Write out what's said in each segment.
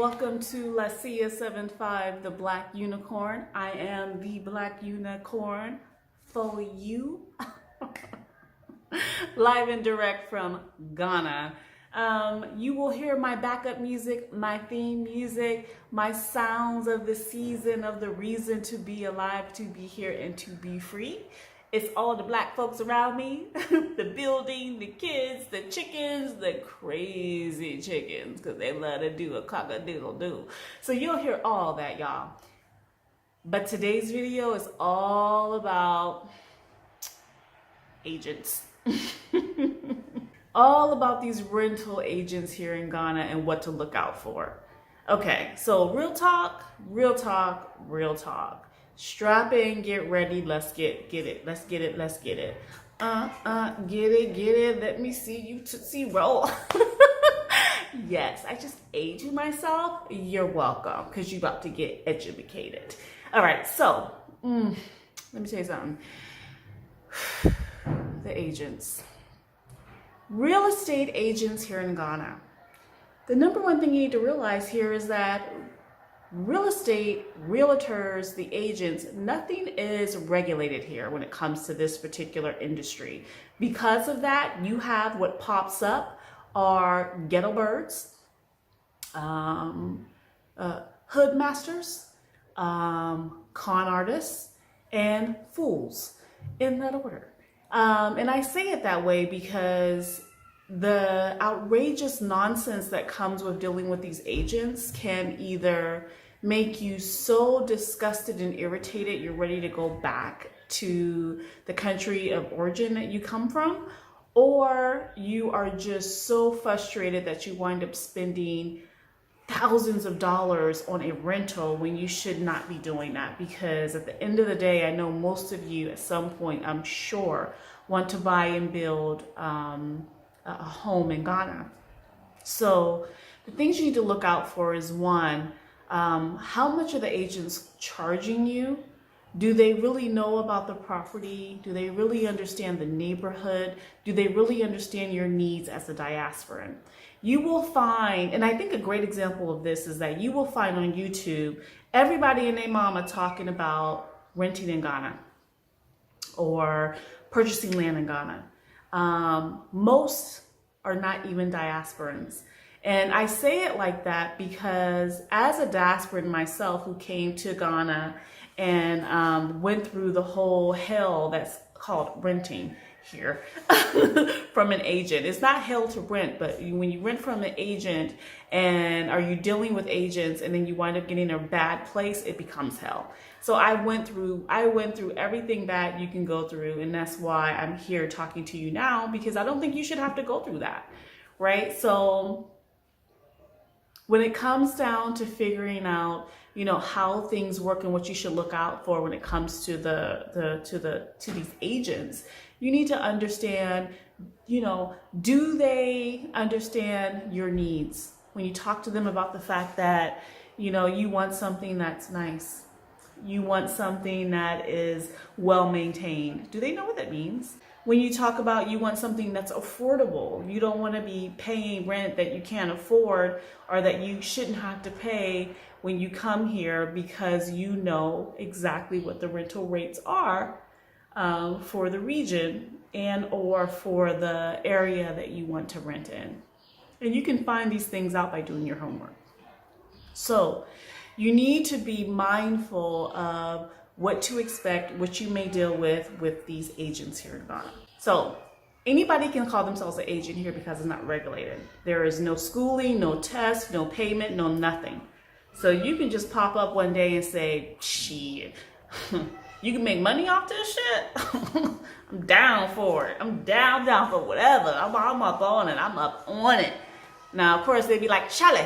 Welcome to Lacia 75, the Black Unicorn. I am the Black Unicorn for you. Live and direct from Ghana. You will hear my backup music, my theme music, my sounds of the season, of the reason to be alive, to be here, and to be free. It's all the black folks around me, the building, the kids, the chickens, the crazy chickens, because they love to do a cock-a-doodle-doo. So you'll hear all that, y'all. But today's video is all about agents. All about these rental agents here in Ghana and what to look out for. Okay, so real talk, real talk, real talk. Strap in, get ready, let's get it. Let's get it. Get it. Let me see you Tootsie Roll. Yes, I just ate you myself. You're welcome, because you're about to get educated. All right, so let me tell you something. The agents. Real estate agents here in Ghana. The number one thing you need to realize here is that real estate, realtors, the agents, nothing is regulated here when it comes to this particular industry. Because of that, you have what pops up are ghetto birds, hood masters, con artists, and fools, in that order. And I say it that way because the outrageous nonsense that comes with dealing with these agents can either make you so disgusted and irritated you're ready to go back to the country of origin that you come from, or you are just so frustrated that you wind up spending thousands of dollars on a rental when you should not be doing that. Because at the end of the day, I know most of you at some point, I'm sure, want to buy and build a home in Ghana. So the things you need to look out for is one, how much are the agents charging you? Do they really know about the property? Do they really understand the neighborhood? Do they really understand your needs as a diasporan? You will find, and I think a great example of this is that you will find on YouTube, everybody and their mama talking about renting in Ghana or purchasing land in Ghana. Most are not even diasporans. And I say it like that because as a diasporan myself who came to Ghana and went through the whole hell that's called renting here from an agent. It's not hell to rent, but when you rent from an agent and are you dealing with agents and then you wind up getting in a bad place, it becomes hell. So I went through everything that you can go through, and that's why I'm here talking to you now, because I don't think you should have to go through that, right? So when it comes down to figuring out, how things work and what you should look out for when it comes to these agents, you need to understand, do they understand your needs? When you talk to them about the fact that, you want something that's nice, you want something that is well maintained. Do they know what that means? When you talk about you want something that's affordable, you don't want to be paying rent that you can't afford or that you shouldn't have to pay when you come here, because you know exactly what the rental rates are for the region and or for the area that you want to rent in. And you can find these things out by doing your homework. So you need to be mindful of what to expect, what you may deal with these agents here in Ghana. So anybody can call themselves an agent here because it's not regulated. There is no schooling, no test, no payment, no nothing. So you can just pop up one day and say, shit, you can make money off this shit? I'm down for it. I'm down for whatever. I'm up on it. I'm up on it. Now, of course, they'd be like, Charlie,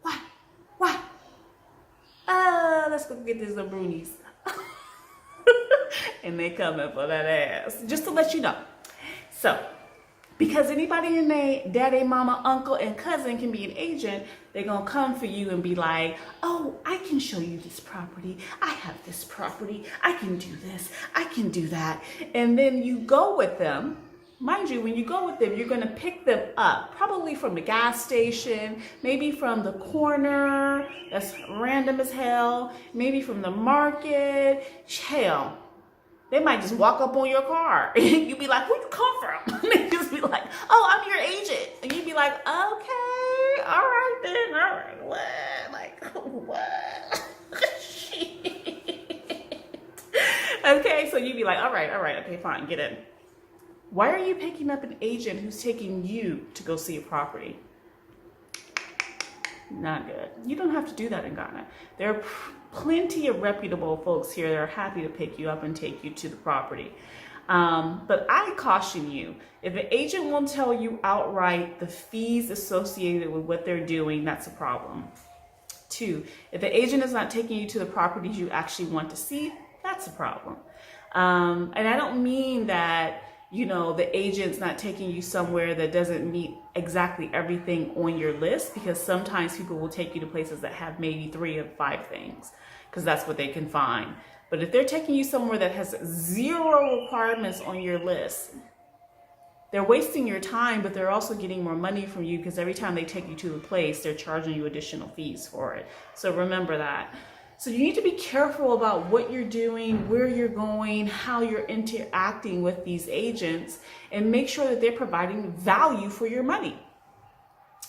why? Let's go get these little brunies. And they coming for that ass. Just to let you know. So, because anybody in their daddy, mama, uncle, and cousin can be an agent, they're going to come for you and be like, oh, I can show you this property. I have this property. I can do this. I can do that. And then you go with them, Mind you, when you go with them, you're going to pick them up, probably from the gas station, maybe from the corner, that's random as hell, maybe from the market. Hell, they might just walk up on your car. You'd be like, where'd you come from? They just be like, oh, I'm your agent. And you'd be like, okay, all right then, all right, what? Like, what? Shit. Okay, so you'd be like, all right, okay, fine, get in. Why are you picking up an agent who's taking you to go see a property? Not good. You don't have to do that in Ghana. There are plenty of reputable folks here that are happy to pick you up and take you to the property. But I caution you, if an agent won't tell you outright the fees associated with what they're doing, that's a problem. 2, if the agent is not taking you to the properties you actually want to see, that's a problem. And I don't mean that, you know, the agent's not taking you somewhere that doesn't meet exactly everything on your list, because sometimes people will take you to places that have maybe 3 or 5 things, because that's what they can find. But if they're taking you somewhere that has 0 requirements on your list, they're wasting your time, but they're also getting more money from you, because every time they take you to a place, they're charging you additional fees for it. So remember that. So you need to be careful about what you're doing, where you're going, how you're interacting with these agents, and make sure that they're providing value for your money.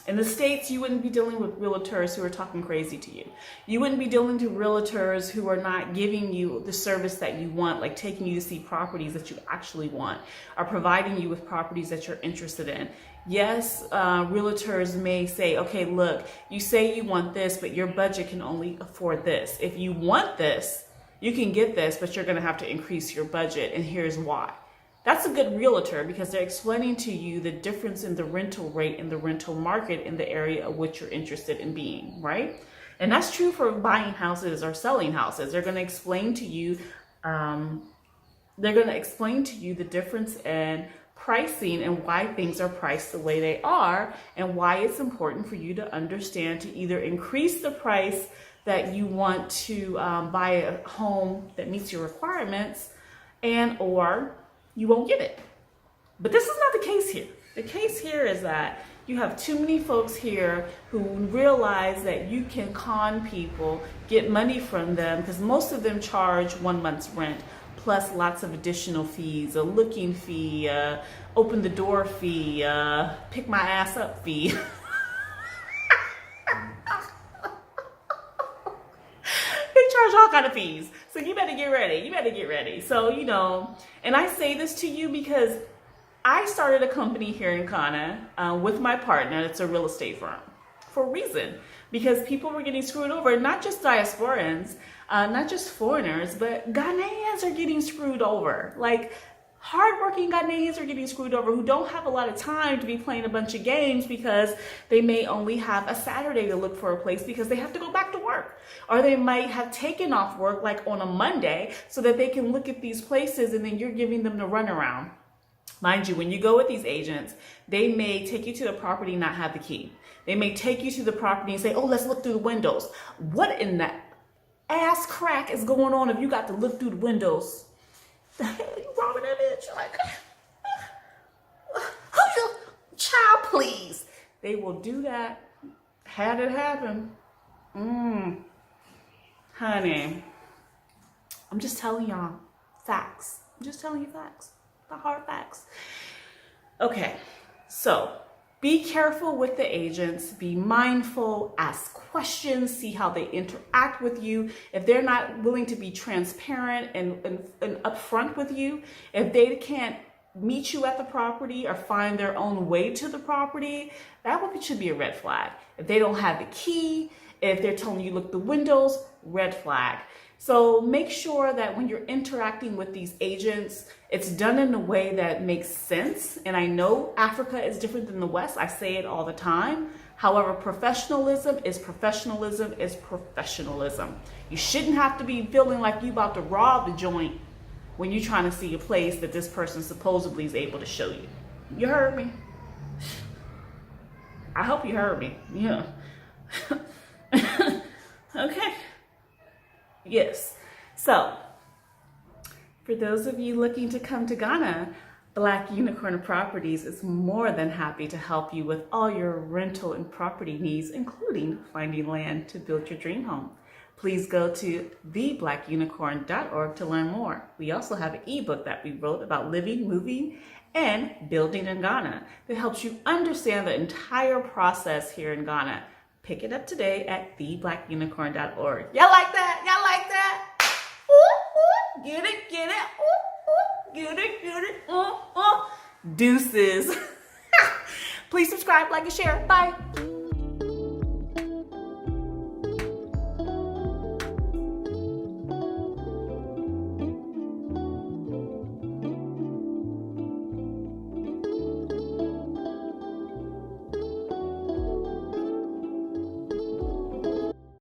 In the States, you wouldn't be dealing with realtors who are talking crazy to you. You wouldn't be dealing with realtors who are not giving you the service that you want, like taking you to see properties that you actually want, or providing you with properties that you're interested in. Yes, realtors may say, okay, look, you say you want this, but your budget can only afford this. If you want this, you can get this, but you're going to have to increase your budget, and here's why. That's a good realtor, because they're explaining to you the difference in the rental rate and the rental market in the area of which you're interested in being, right? And that's true for buying houses or selling houses. They're going to explain to you, the difference in pricing and why things are priced the way they are, and why it's important for you to understand to either increase the price that you want to buy a home that meets your requirements, and or you won't get it. But this is not the case here. The case here is that you have too many folks here who realize that you can con people, get money from them, because most of them charge 1 month's rent, plus lots of additional fees, a looking fee, open the door fee, pick my ass up fee. They charge all kind of fees. So you better get ready. So, you know, and I say this to you because I started a company here in Ghana with my partner. It's a real estate firm for a reason, because people were getting screwed over, not just diasporans, not just foreigners, but Ghanaians are getting screwed over. Like, hardworking Ghanaians are getting screwed over who don't have a lot of time to be playing a bunch of games, because they may only have a Saturday to look for a place because they have to go back to work. Or they might have taken off work like on a Monday so that they can look at these places, and then you're giving them the runaround. Mind you, when you go with these agents, they may take you to the property and not have the key. They may take you to the property and say, oh, let's look through the windows. What in the ass crack is going on if you got to look through the windows? The hell you wrong with that bitch? Like, who's your child, please? They will do that. Had it happen. Honey, I'm just telling y'all facts. I'm just telling you facts. The hard facts. Okay, so be careful with the agents. Be mindful. Ask questions. See how they interact with you. If they're not willing to be transparent and upfront with you, if they can't meet you at the property or find their own way to the property, that should be a red flag. If they don't have the key, if they're telling you look the windows, red flag. So make sure that when you're interacting with these agents, it's done in a way that makes sense. And I know Africa is different than the West. I say it all the time. However, professionalism is professionalism is professionalism. You shouldn't have to be feeling like you about to rob the joint when you're trying to see a place that this person supposedly is able to show you. You heard me? I hope you heard me. Yeah. Okay. Yes. So, for those of you looking to come to Ghana, Black Unicorn Properties is more than happy to help you with all your rental and property needs, including finding land to build your dream home. Please go to theblackunicorn.org to learn more. We also have an ebook that we wrote about living, moving, and building in Ghana that helps you understand the entire process here in Ghana. Pick it up today at theblackunicorn.org. Y'all like that? Y'all like that? Ooh, ooh, get it, get it. Ooh, ooh, get it, get it. Deuces. Please subscribe, like, and share. Bye.